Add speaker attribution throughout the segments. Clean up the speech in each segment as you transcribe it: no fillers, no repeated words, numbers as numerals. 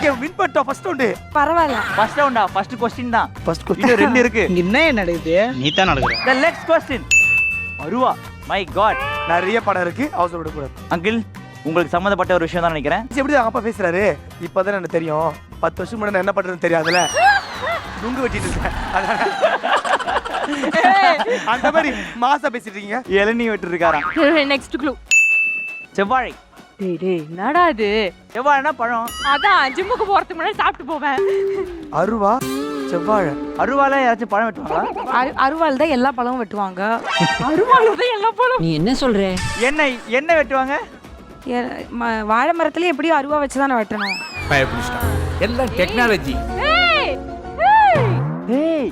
Speaker 1: Okay win பண்ணிட்டோம் first round.
Speaker 2: பரவாயில்ல.
Speaker 3: First ரவுண்டா? ஃபர்ஸ்ட் क्वेश्चन தான்.
Speaker 1: ஃபர்ஸ்ட்
Speaker 3: இன்னும் ரெண்டு இருக்கு.
Speaker 4: என்ன நடக்குது?
Speaker 5: நீ தான் நடக்குற.
Speaker 3: The next question. அருவா. My God.
Speaker 1: நிறைய படம் இருக்கு அவசர விட கூடாது.
Speaker 3: அங்கிள் உங்களுக்கு சம்பந்தப்பட்ட ஒரு விஷயம் தான் நினைக்கிறேன்.
Speaker 1: எப்படி அப்பா பேசுறாரு? இப்பதான் எனக்கு தெரியும். 10 வருஷம் முன்னாடி நான் என்ன பண்றேன்னு தெரியாதுல. நுங்கு வெட்டிட்டு இருக்கேன். அந்த மாதிரி மாசா பேசிட்டு இருக்கீங்க.
Speaker 3: இளநீ வெட்டு இருக்காராம்.
Speaker 2: Next clue.
Speaker 3: செவ்வாழை.
Speaker 2: டேய் என்னடா இது?
Speaker 3: செவ்வாழைனா பழம்.
Speaker 2: அதான் ஜிம்முக்கு போறதுக்கு முன்னாடி சாப்பிட்டு போவேன்.
Speaker 1: அருவா செவ்வாழை.
Speaker 3: அருவால யாராச்சும் பழம் வெட்டுவாங்களா?
Speaker 2: அருவாள் தான் எல்லா பழமும் வெட்டுவாங்க. அருவாள் தான் எல்லா பழம்.
Speaker 4: நீ என்ன சொல்ற?
Speaker 3: என்ன வெட்டுவாங்க?
Speaker 2: வாழை மரத்துல எப்படியும் அருவா வச்சு தானே வெட்டணும்.
Speaker 5: பயப்பிடிச்சிட்டான். எல்லாம் டெக்னாலஜி.
Speaker 3: ஏய்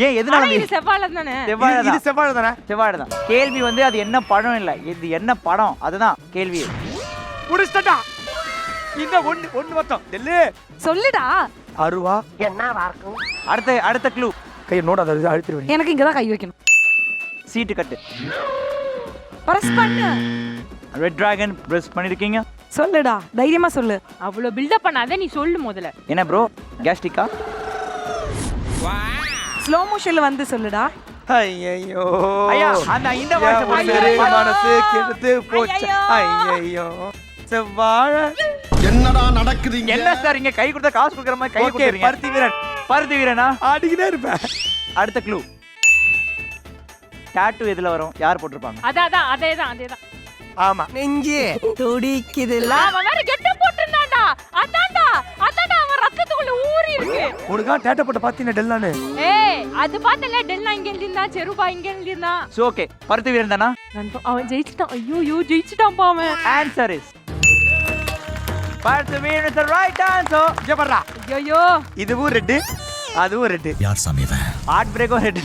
Speaker 3: ஏன் எதனால
Speaker 2: இது செவ்வாழை தானே?
Speaker 3: செவ்வாழை
Speaker 1: இது
Speaker 3: தான்.
Speaker 1: செவ்வாழை தானே?
Speaker 3: செவ்வாழை தான். கேள்வி வந்து அது என்ன பழம் இல்ல, இது என்ன படம் அதுதான் கேள்வி.
Speaker 1: புடிச்சிட்டா. இன்னும் ஒன்னு மட்டும். டெல்லு
Speaker 2: சொல்லுடா.
Speaker 1: அருவா.
Speaker 3: அடுத்த க்ளூ.
Speaker 1: கையை நோடாத அழுத்திடுவேன்.
Speaker 2: எனக்கு இங்க தான் கை வைக்கணும்.
Speaker 3: சீட்டு கட்டு.
Speaker 2: பிரஸ் பண்ணு.
Speaker 3: ரெட் டிராகன் பிரஸ் பண்ணிருக்கீங்க.
Speaker 2: சொல்லுடா தைரியமா சொல்லு.
Speaker 6: அவ்வளவு பில்டப் பண்ணாத, நீ சொல்லு முதல்ல.
Speaker 3: என்ன ப்ரோ கேஸ்டிக்கா?
Speaker 2: ஸ்லோ மோஷன்ல வந்து சொல்லுடா.
Speaker 1: ஐயோ
Speaker 3: ஐயா அந்த இந்த வாய்ஸ்
Speaker 1: மனசு கெடுத்து போச்சு. ஐயோ செவ்வாழை.
Speaker 5: என்னடா நடக்குதுங்க?
Speaker 3: என்ன சார் இங்க கை கொடுத்தா காசு கொடுக்குற மாதிரி கை
Speaker 1: ஓகே
Speaker 3: கொடுக்குறீங்க?
Speaker 1: பருத்தி வீரன்.
Speaker 3: பருத்தி வீரனா?
Speaker 1: ஆடிக்கிட்டே இருப்பேன்.
Speaker 3: அடுத்த க்ளூ. டாட்டூ எதுல வரும்? யார் போட்டிருப்பாங்க?
Speaker 6: அதேதான்.
Speaker 1: ஆமா
Speaker 4: நெஞ்சு துடிக்குதுல.
Speaker 6: அவன் வேற கெட்ட போட்டுறான்டா. அதான்டா அவன் ரத்தத்துக்குள்ள ஊறி இருக்கு.
Speaker 1: உனக்கா டேட்டா போட்டு பாத்தீங்க டெல்லானு.
Speaker 6: ஏய் அது பார்த்தல, டெல்லா இங்க இருந்தா, செருபா இங்க இருந்தா.
Speaker 3: சோ ஓகே பருத்தி வீரன் தானா?
Speaker 6: அவன் ஜெயிச்சிட்டான். ஐயோ ஜெயிச்சிட்டான்பா அவன்.
Speaker 3: ஆன்சர் இஸ் பருத்தி வீரன் இஸ் தி ரைட் ஆன்சர்.
Speaker 1: இங்க பாருடா.
Speaker 6: ஐயோ
Speaker 1: இதுவும் ரெட் அதுவும் ரெட்.
Speaker 5: யார் சாமி இவன்?
Speaker 3: ஹார்ட் பிரேக்கும் ரெட்.